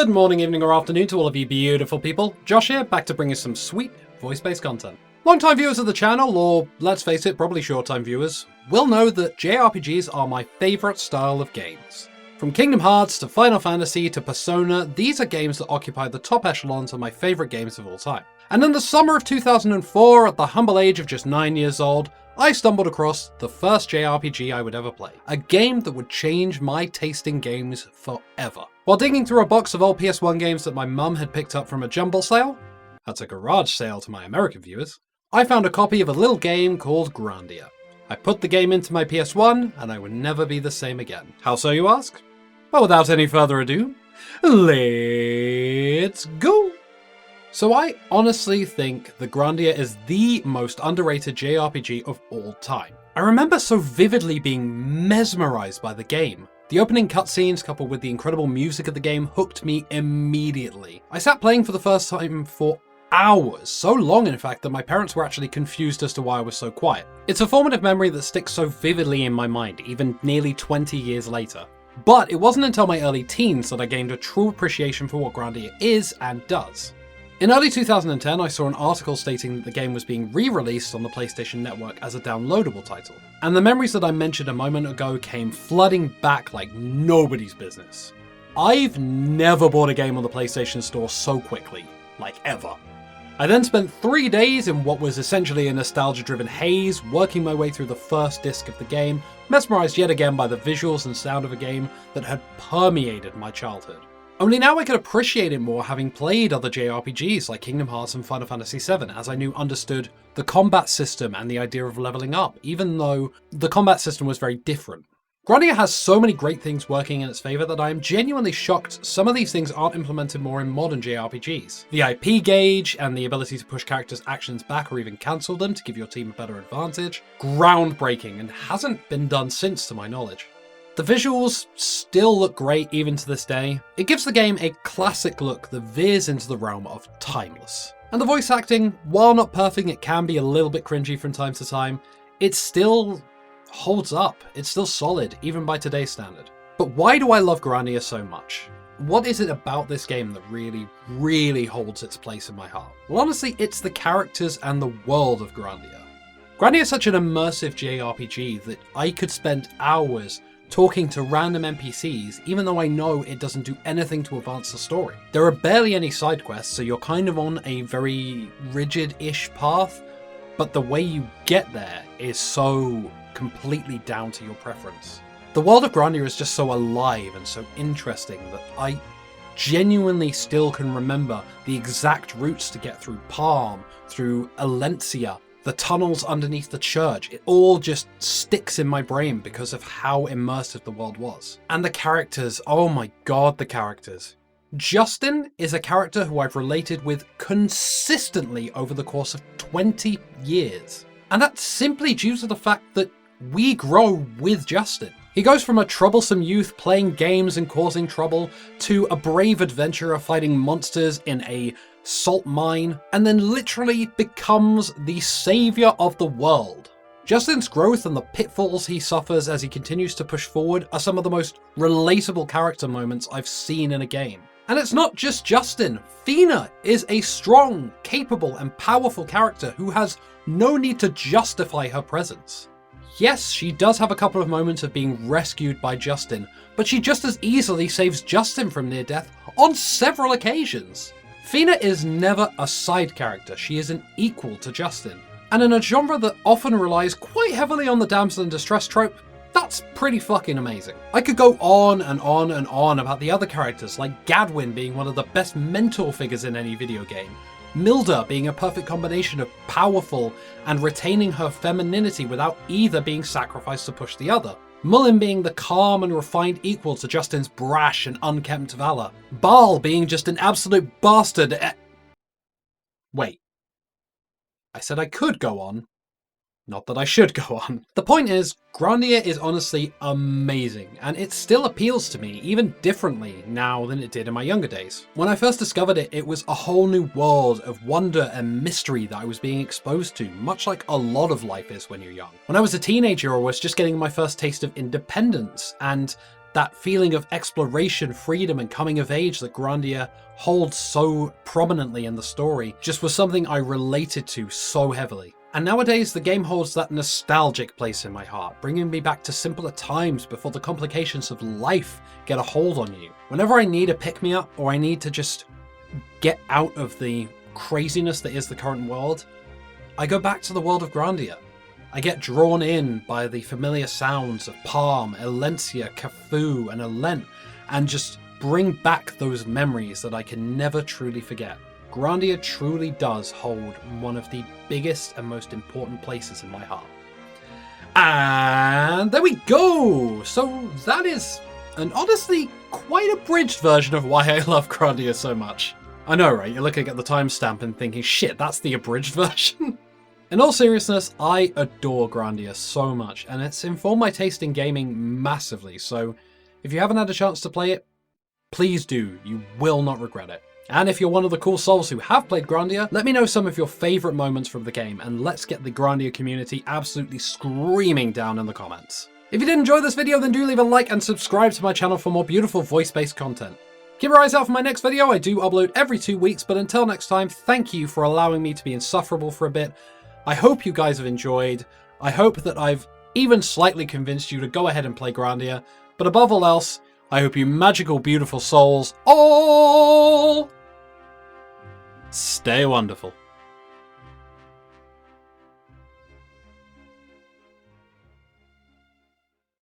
Good morning, evening, or afternoon to all of you beautiful people. Josh here, back to bring you some sweet voice-based content. Long-time viewers of the channel, or let's face it, probably short-time viewers, will know that JRPGs are my favourite style of games. From Kingdom Hearts to Final Fantasy to Persona, these are games that occupy the top echelons of my favourite games of all time. And in the summer of 2004, at the humble age of just 9 years old, I stumbled across the first JRPG I would ever play. A game that would change my taste in games forever. While digging through a box of old PS1 games that my mum had picked up from a jumble sale, that's a garage sale to my American viewers, I found a copy of a little game called Grandia. I put the game into my PS1 and I would never be the same again. How so, you ask? Well, without any further ado, let's go! So I honestly think that Grandia is the most underrated JRPG of all time. I remember so vividly being mesmerized by the game. The opening cutscenes coupled with the incredible music of the game hooked me immediately. I sat playing for the first time for hours, so long in fact that my parents were actually confused as to why I was so quiet. It's a formative memory that sticks so vividly in my mind, even nearly 20 years later. But it wasn't until my early teens that I gained a true appreciation for what Grandia is and does. In early 2010, I saw an article stating that the game was being re-released on the PlayStation Network as a downloadable title, and the memories that I mentioned a moment ago came flooding back like nobody's business. I've never bought a game on the PlayStation Store so quickly, like ever. I then spent 3 days in what was essentially a nostalgia-driven haze, working my way through the first disc of the game, mesmerized yet again by the visuals and sound of a game that had permeated my childhood. Only now I could appreciate it more having played other JRPGs like Kingdom Hearts and Final Fantasy VII, as I understood the combat system and the idea of leveling up, even though the combat system was very different. Grandia has so many great things working in its favour that I am genuinely shocked some of these things aren't implemented more in modern JRPGs. The IP gauge and the ability to push characters' actions back or even cancel them to give your team a better advantage, groundbreaking and hasn't been done since to my knowledge. The visuals still look great even to this day. It gives the game a classic look that veers into the realm of timeless. And the voice acting, while not perfect, it can be a little bit cringy from time to time, it still holds up. It's still solid, even by today's standard. But why do I love Grandia so much? What is it about this game that really holds its place in my heart? Well, honestly, it's the characters and the world of Grandia. Grandia is such an immersive JRPG that I could spend hours talking to random NPCs, even though I know it doesn't do anything to advance the story. There are barely any side quests, so you're kind of on a very rigid-ish path, but the way you get there is so completely down to your preference. The world of Grandia is just so alive and so interesting that I genuinely still can remember the exact routes to get through Palm, through Alencia, the tunnels underneath the church. It all just sticks in my brain because of how immersive the world was. And the characters, oh my god, the characters. Justin is a character who I've related with consistently over the course of 20 years. And that's simply due to the fact that we grow with Justin. He goes from a troublesome youth playing games and causing trouble to a brave adventurer fighting monsters in a salt mine, and then literally becomes the savior of the world. Justin's growth and the pitfalls he suffers as he continues to push forward are some of the most relatable character moments I've seen in a game. And it's not just Justin. Fina is a strong, capable, and powerful character who has no need to justify her presence. Yes, she does have a couple of moments of being rescued by Justin, but she just as easily saves Justin from near death on several occasions. Fina is never a side character, she is an equal to Justin. And in a genre that often relies quite heavily on the damsel in distress trope, that's pretty fucking amazing. I could go on and on and on about the other characters, like Gadwin being one of the best mentor figures in any video game, Milda being a perfect combination of powerful and retaining her femininity without either being sacrificed to push the other, Mullen being the calm and refined equal to Justin's brash and unkempt valor, Baal being just an absolute bastard. Wait. I said I could go on. Not that I should go on. The point is, Grandia is honestly amazing, and it still appeals to me, even differently now than it did in my younger days. When I first discovered it, it was a whole new world of wonder and mystery that I was being exposed to, much like a lot of life is when you're young. When I was a teenager, I was just getting my first taste of independence, and That feeling of exploration, freedom, and coming of age that Grandia holds so prominently in the story just was something I related to so heavily. And nowadays, the game holds that nostalgic place in my heart, bringing me back to simpler times before the complications of life get a hold on you. Whenever I need a pick-me-up, or I need to just get out of the craziness that is the current world, I go back to the world of Grandia. I get drawn in by the familiar sounds of Palm, Elencia, Cafu, and Elent, and just bring back those memories that I can never truly forget. Grandia truly does hold one of the biggest and most important places in my heart. And there we go! So that is an honestly quite abridged version of why I love Grandia so much. I know, right? You're looking at the timestamp and thinking, shit, that's the abridged version? In all seriousness, I adore Grandia so much, and it's informed my taste in gaming massively, so if you haven't had a chance to play it, please do. You will not regret it. And if you're one of the cool souls who have played Grandia, let me know some of your favourite moments from the game, and let's get the Grandia community absolutely screaming down in the comments. If you did enjoy this video, then do leave a like and subscribe to my channel for more beautiful voice-based content. Keep your eyes out for my next video. I do upload every 2 weeks, but until next time, thank you for allowing me to be insufferable for a bit. I hope you guys have enjoyed. I hope that I've even slightly convinced you to go ahead and play Grandia, but above all else, I hope you magical, beautiful souls all stay wonderful.